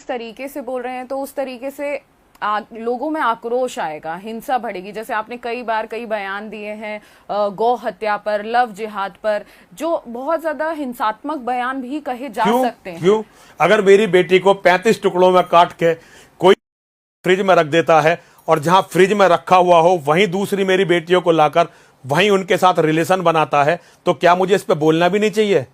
तरीके से बोल रहे हैं तो उस तरीके से लोगों में आक्रोश आएगा, हिंसा बढ़ेगी। जैसे आपने कई बार कई बयान दिए हैं गौ हत्या पर, लव जिहाद पर, जो बहुत ज्यादा हिंसात्मक बयान भी कहे जा सकते हैं। क्यों? अगर मेरी बेटी को 35 टुकड़ों में काट के कोई फ्रिज में रख देता है और जहां फ्रिज में रखा हुआ हो वहीं दूसरी मेरी बेटियों को लाकर वहीं उनके साथ रिलेशन बनाता है, तो क्या मुझे इस पे बोलना भी नहीं चाहिए?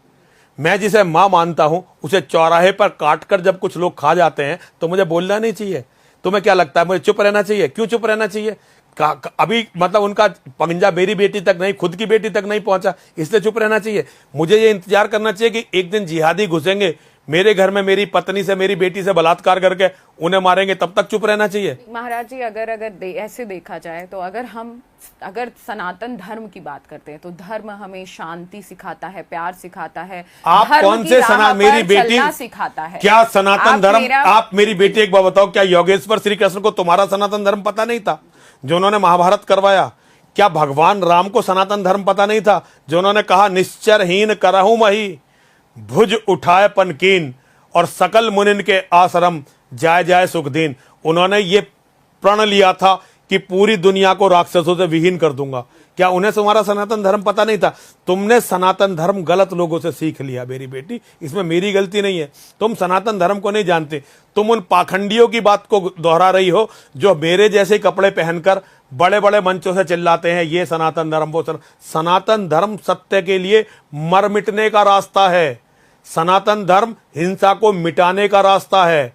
मैं जिसे मां मानता हूं उसे चौराहे पर काटकर जब कुछ लोग खा जाते हैं तो मुझे बोलना नहीं चाहिए। तुम्हें क्या लगता है मुझे चुप रहना चाहिए? क्यों चुप रहना चाहिए? अभी मतलब उनका पंजा मेरी बेटी तक नहीं, खुद की बेटी तक नहीं पहुंचा, इसलिए चुप रहना चाहिए? मुझे ये इंतजार करना चाहिए कि एक दिन जिहादी घुसेंगे मेरे घर में, मेरी पत्नी से, मेरी बेटी से बलात्कार करके उन्हें मारेंगे, तब तक चुप रहना चाहिए? महाराज जी, अगर ऐसे देखा जाए तो अगर सनातन धर्म की बात करते हैं तो धर्म हमें शांति सिखाता है, प्यार सिखाता है। आप कौन से मेरी बेटी सिखाता है? क्या सनातन धर्म? आप मेरी बेटी एक बात बताओ, क्या योगेश्वर श्री कृष्ण को तुम्हारा सनातन धर्म पता नहीं था जो उन्होंने महाभारत करवाया? क्या भगवान राम को सनातन धर्म पता नहीं था जो उन्होंने कहा निश्चरहीन करहु मही, भुज उठाए पनकीन, और सकल मुनिन के आश्रम जाय जाय सुखदीन? उन्होंने ये प्रण लिया था कि पूरी दुनिया को राक्षसों से विहीन कर दूंगा। क्या उन्हें तुम्हारा सनातन धर्म पता नहीं था? तुमने सनातन धर्म गलत लोगों से सीख लिया मेरी बेटी, इसमें मेरी गलती नहीं है। तुम सनातन धर्म को नहीं जानते, तुम उन पाखंडियों की बात को दोहरा रही हो जो मेरे जैसे कपड़े पहनकर बड़े बड़े मंचों से चिल्लाते हैं ये सनातन धर्म, वो सनातन धर्म सत्य के लिए मर मिटने का रास्ता है। सनातन धर्म हिंसा को मिटाने का रास्ता है।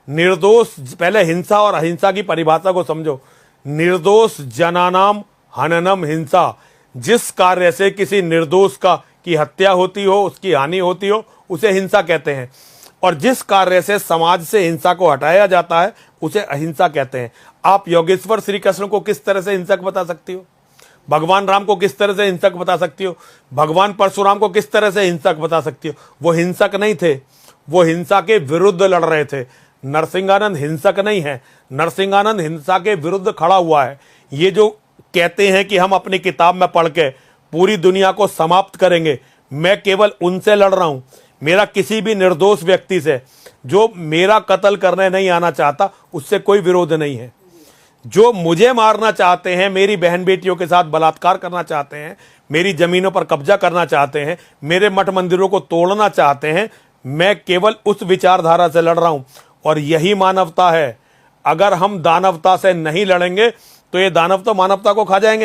निर्दोष, पहले हिंसा और अहिंसा की परिभाषा को समझो। निर्दोष जनानाम हननम हिंसा। जिस कार्य से किसी निर्दोष की हत्या होती हो, उसकी हानि होती हो, उसे हिंसा कहते हैं। और जिस कार्य से समाज से हिंसा को हटाया जाता है उसे अहिंसा कहते हैं। आप योगेश्वर श्री कृष्ण को किस तरह से हिंसक बता सकती हो? भगवान राम को किस तरह से हिंसक बता सकती हो? भगवान परशुराम को किस तरह से हिंसक बता सकती हो? वो हिंसक नहीं थे, वो हिंसा के विरुद्ध लड़ रहे थे। नरसिंहानंद हिंसक नहीं है, नरसिंहानंद हिंसा के विरुद्ध खड़ा हुआ है। ये जो कहते हैं कि हम अपनी किताब में पढ़ के पूरी दुनिया को समाप्त करेंगे, मैं केवल उनसे लड़ रहा हूं। मेरा किसी भी निर्दोष व्यक्ति से जो मेरा कत्ल करने नहीं आना चाहता उससे कोई विरोध नहीं है। जो मुझे मारना चाहते हैं, मेरी बहन बेटियों के साथ बलात्कार करना चाहते हैं, मेरी जमीनों पर कब्जा करना चाहते हैं, मेरे मठ मंदिरों को तोड़ना चाहते हैं, मैं केवल उस विचारधारा से लड़ रहा हूं। और यही मानवता है। अगर हम दानवता से नहीं लड़ेंगे तो ये दानव तो मानवता को खा जाएंगे।